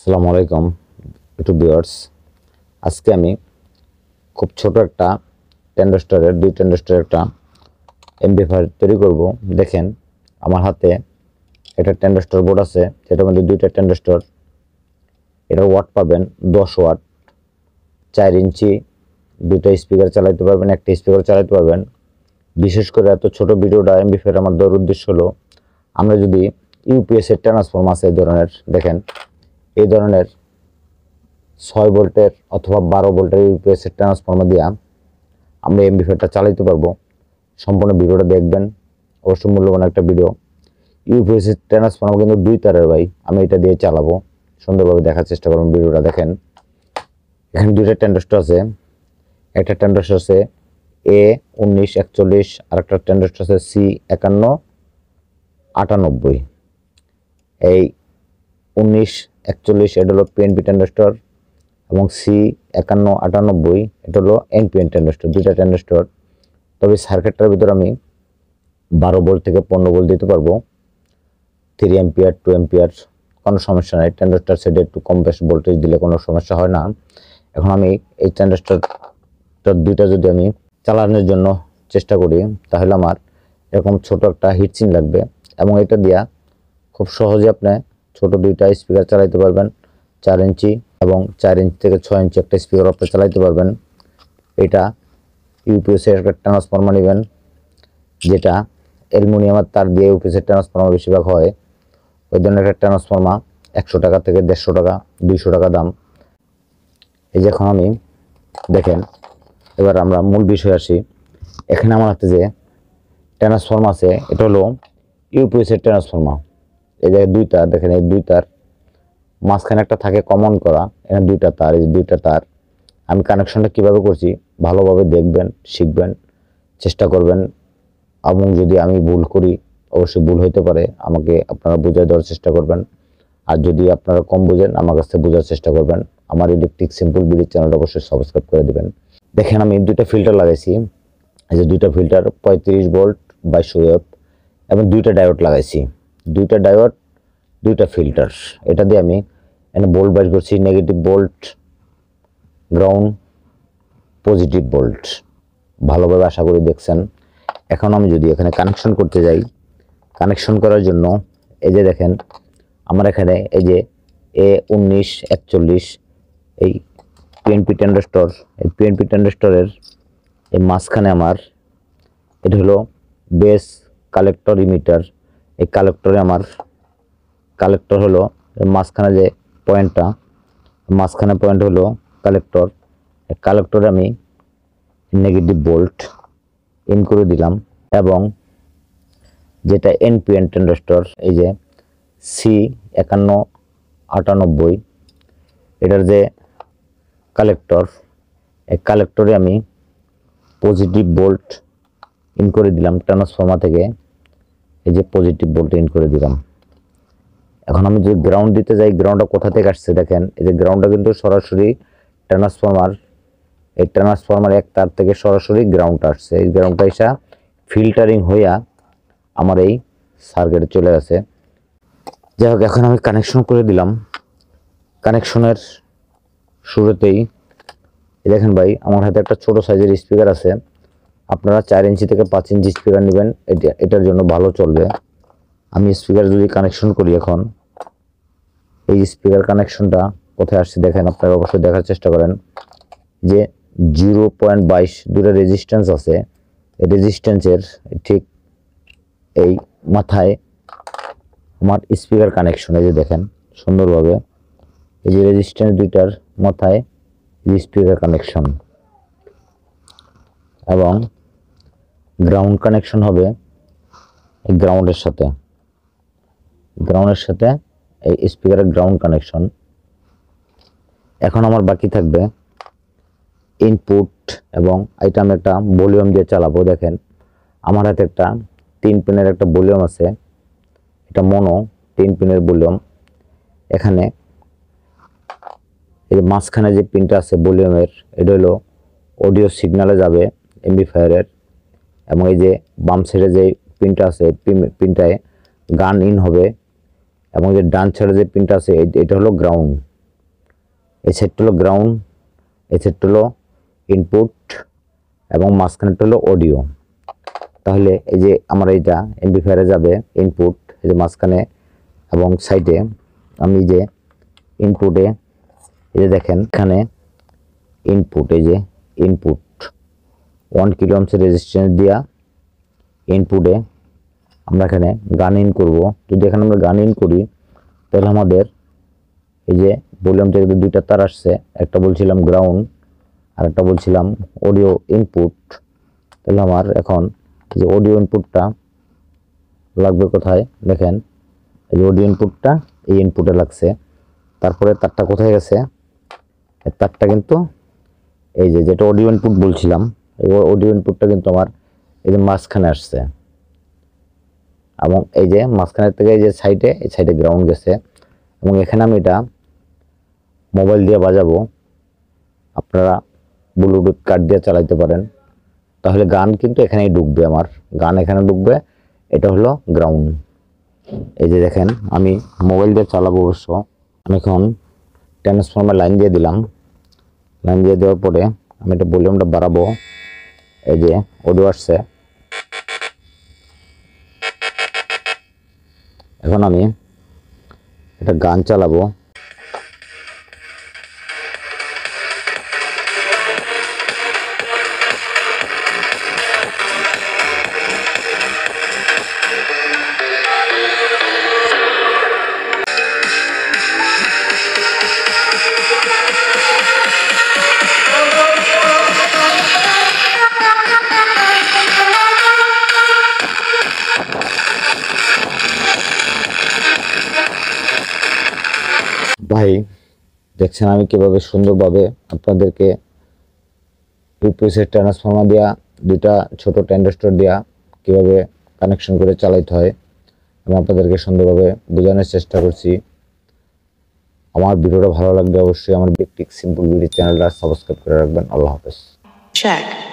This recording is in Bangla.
আসসালামু আলাইকুম ইউটিউব ভিউয়ার্স। আজকে আমি খুব ছোট একটা ট্রানজিস্টরের দুই ট্রানজিস্টরের একটা অ্যাম্পলিফায়ার তৈরি করব। দেখেন আমার হাতে একটা ট্রানজিস্টর বোর্ড আছে, সেটার মধ্যে দুইটা ট্রানজিস্টর। এটা ওয়াট পাবেন 10 ওয়াট, 4 ইঞ্চি। দুইটা স্পিকার চালাতে পারবেন, একটা স্পিকার চালাতে পারবেন। বিশেষ করে এত ছোট ভিডিওটা অ্যাম্পলিফায়ার আমার দেওয়ার উদ্দেশ্য হলো, আমরা যদি ইউপিএস এর ট্রান্সফর্ম আছে এই ধরনের, দেখেন এই ধরনের 6 ভোল্টের অথবা 12 ভোল্টের ইউপিএস এর ট্রান্সফর্মার দিয়ে আমরা অ্যাম্পলিফায়ারটা চালাতে পারবো। সম্পূর্ণ ভিডিওটা দেখবেন, অবশ্যই মূল্যবান একটা ভিডিও। ইউপিএস এর ট্রান্সফর্মার কিন্তু 2 তারের ভাই, আমি এটা দিয়ে চালাবো। সুন্দরভাবে দেখার চেষ্টা করুন, ভিডিওটা দেখেন। এখানে দুইটা ট্রানজিস্টর আছে, একটা ট্রানজিস্টর আছে a1941 আর একটা ট্রানজিস্টর আছে c5198। এই 1941 এটা হলো পিএনপি ট্রানজিস্টর এবং C5198 এটা হলো এনপিএন ট্রানজিস্টর, দুইটা ট্রানজিস্টর। তবে সার্কিটটার ভিতর আমি 12 ভোল্ট থেকে 15 ভোল্ট দিতে পারবো, 3 অ্যাম্পিয়ার 2 অ্যাম্পিয়ার, কোনো সমস্যা নাই। ট্রানজিস্টর সেটে একটু কম বেশি ভোল্টেজ দিলে কোনো সমস্যা হয় না। এখন আমি এই ট্রানজিস্টর দুইটা যদি আমি চালানোর জন্য চেষ্টা করি, তাহলে আমার এরকম ছোট একটা হিটসিং লাগবে এবং এটা দিয়া খুব সহজে আপনি ছোট দুইটা স্পিকার চালাতে পারবেন। 4 ইঞ্চি এবং 4 ইঞ্চি থেকে 6 ইঞ্চি একটা স্পিকার আপনি চালাতে পারবেন। এটা ইউপিএস এর একটা ট্রান্সফর্মার নেবেন, যেটা অ্যালুমিনিয়ামের তার দিয়ে ইউপিএস এর ট্রান্সফর্মার বেশিরভাগ হয়। ওই ধরনের একটা ট্রান্সফর্মার 100 টাকা থেকে 150 টাকা 200 টাকা দাম। এই যে এখন আমি দেখেন, এবার আমরা মূল বিষয়ে আসি। এখানে আমার হাতে যে ট্রান্সফর্মার আছে, এটা হলো ইউপিএস এর ট্রান্সফর্মার। এই যে 2 তার, দেখেন এই 2 তার, মাঝখানে একটা থাকে কমন করা, এখানে 2টা তার, এই যে 2টা তার। আমি কানেকশনটা কিভাবে করছি ভালোভাবে দেখবেন, শিখবেন, চেষ্টা করবেন। এবং যদি আমি ভুল করি, অবশ্যই ভুল হইতে পারে, আমাকে আপনারা বোঝায় দেওয়ার চেষ্টা করবেন। আর যদি আপনারা কম বুঝেন, আমার কাছ থেকে বোঝার চেষ্টা করবেন। আমার ইলেকট্রিক সিম্পল ভিডিও চ্যানেলটা অবশ্যই সাবস্ক্রাইব করে দিবেন। দেখেন আমি 2টা ফিল্টার লাগাইছি, এই যে 2টা ফিল্টার 35 ভোল্ট 22 ওয়েভ এবং 2টা ডায়োড লাগাইছি। 2টা ডায়োড 2টা ফিল্টার, এটা দিয়ে আমি এখানে ভোল্ট বাইর করছি। Negative volt, ground, positive volt. ভালোভাবে আশা করি দেখছেন। এখন আমি যদি এখানে কানেকশন করতে যাই, কানেকশন করার জন্য এই যে দেখেন আমার এখানে এই যে A1941 এই পিএনপি ট্রানজিস্টর, এই পিএনপি ট্রানজিস্টরের এই মাঝখানে আমার এটা হলো বেস কালেক্টর ইমিটার। এই কালেক্টরে আমার কালেক্টর হলো মাঝখানে যে পয়েন্টটা, মাঝখানে পয়েন্ট হলো কালেক্টর। কালেক্টরে আমি নেগেটিভ ভোল্ট ইন করে দিলাম এবং যেটা এনপিএন ট্রানজিস্টর, এই যে C5198 এটার যে কালেক্টর, এই কালেক্টরে আমি পজিটিভ ভোল্ট ইন করে দিলাম ট্রান্সফর্মার থেকে। এই যে পজিটিভ ভোল্ট ইন করে দিলাম। এখন আমি যদি গ্রাউন্ড দিতে যাই, গ্রাউন্ডটা কোথা থেকে আসছে দেখেন, এই যে গ্রাউন্ডটা কিন্তু সরাসরি ট্রান্সফর্মার, এই ট্রান্সফর্মার এক তার থেকে সরাসরি গ্রাউন্ড আসছে। এই গ্রাউন্ডটা এসে ফিল্টারিং হইয়া আমার এই সার্কিটে চলে আসে। যাই হোক, এখন আমি কানেকশন করে দিলাম। কানেকশনের শুরুতেই দেখেন ভাই, আমার হাতে একটা ছোট সাইজের স্পিকার আছে। আপনারা 4 ইঞ্চি থেকে 5 ইঞ্চি স্পিকার নেবেন, এটার জন্য ভালো চলবে। আমি স্পিকার যদি কানেকশন করি, এখন এই স্পিকার কানেকশনটা কোথায় আসছে দেখেন, আপনারা অবশ্যই দেখার চেষ্টা করেন। যে 0.22 দুটো রেজিস্ট্যান্স আছে, এই রেজিস্ট্যান্সের ঠিক এই মাথায় আমার স্পিকার কানেকশন। এই যে দেখেন সুন্দরভাবে, এই যে রেজিস্ট্যান্স দুইটার মাথায় স্পিকার কানেকশন এবং গ্রাউন্ড কানেকশন হবে এই গ্রাউন্ডের সাথে, এই স্পিকারের গ্রাউন্ড কানেকশন। এখন আমার বাকি থাকবে ইনপুট এবং এটা আমি একটা ভলিউম দিয়ে চালাবো। দেখেন আমার হাতে একটা 3 পিনের একটা ভলিউম আছে, এটা মনো 3 পিনের ভলিউম। এখানে এই মাঝখানে যে পিনটা আছে ভলিউমের, এটা হলো অডিও সিগনালে যাবে অ্যাম্পলিফায়ারের, এবং এই যে বাম সাইডে যে পিনটা আছে, পিনটায় গান ইন হবে, এবং যে ডান সাইডে যে পিনটা আছে এটা হলো গ্রাউন্ড। এই সাইডটা হলো গ্রাউন্ড, এই সাইডটা হলো ইনপুট এবং মাঝখানেরটা হলো অডিও। তাহলে এই যে আমার এইটা এমপ্লিফায়ারে যাবে ইনপুট, এই যে মাঝখানে এবং সাইডে আমি যে ইনপুটে এই যে দেখেন এখানে ইনপুট, এই যে ইনপুট 1 কিলো ওহমের রেজিস্ট্যান্স দিয়া ইনপুটে আমরা এখানে গান ইন করব। যদি এখানে আমরা গান ইন করি তাহলে আমাদের এই যে ভলিউম থেকে দুইটা তার আসছে, একটা বলছিলাম গ্রাউন্ড আর একটা বলছিলাম অডিও ইনপুট। তাহলে আমার এখন এই যে অডিও ইনপুটটা লাগবে কোথায় দেখেন, এই যে অডিও ইনপুটটা এই ইনপুটে লাগছে। তারপরে তারটা কোথায় গেছে, এই তারটা কিন্তু এই যে যেটা অডিও ইনপুট বলছিলাম এই অডিও ইনপুটটা কিন্তু আমার এই যে মাঝখানে আসছে এবং এই যে মাঝখানের থেকে এই যে সাইডে, এই সাইডে গ্রাউন্ড গেছে এবং এখানে আমি এটা মোবাইল দিয়ে বাজাবো, আপনারা ব্লুটুথ কার্ড দিয়ে চালাইতে পারেন। তাহলে গান কিন্তু এখানেই ঢুকবে, আমার গান এখানে ঢুকবে। এটা হলো গ্রাউন্ড। এই যে দেখেন আমি মোবাইল দিয়ে চালাবো অবশ্য। আমি এখন ট্রান্সফর্মার লাইন দিয়ে দিলাম, লাইন দিয়ে দেওয়ার পরে আমি এটা ভলিউমটা বাড়াবো। এই যে অডিও আসছে, এখন আমি এটা গান চালাবো। ভাই দেখছেন আমি কিভাবে সুন্দরভাবে আপনাদেরকে ইউপিএসের ট্রান্সফর্মার দিয়া দুইটা ছোট ট্রানজিস্টর দিয়া কিভাবে কানেকশন করে চালাইতে হয় আমি আপনাদেরকে সুন্দরভাবে বোঝানোর চেষ্টা করছি। আমার ভিডিওটা ভালো লাগলে অবশ্যই আমার বেসিক সিম্পল ভিডিও চ্যানেলটা সাবস্ক্রাইব করে রাখবেন। আল্লাহ হাফেজ। Check.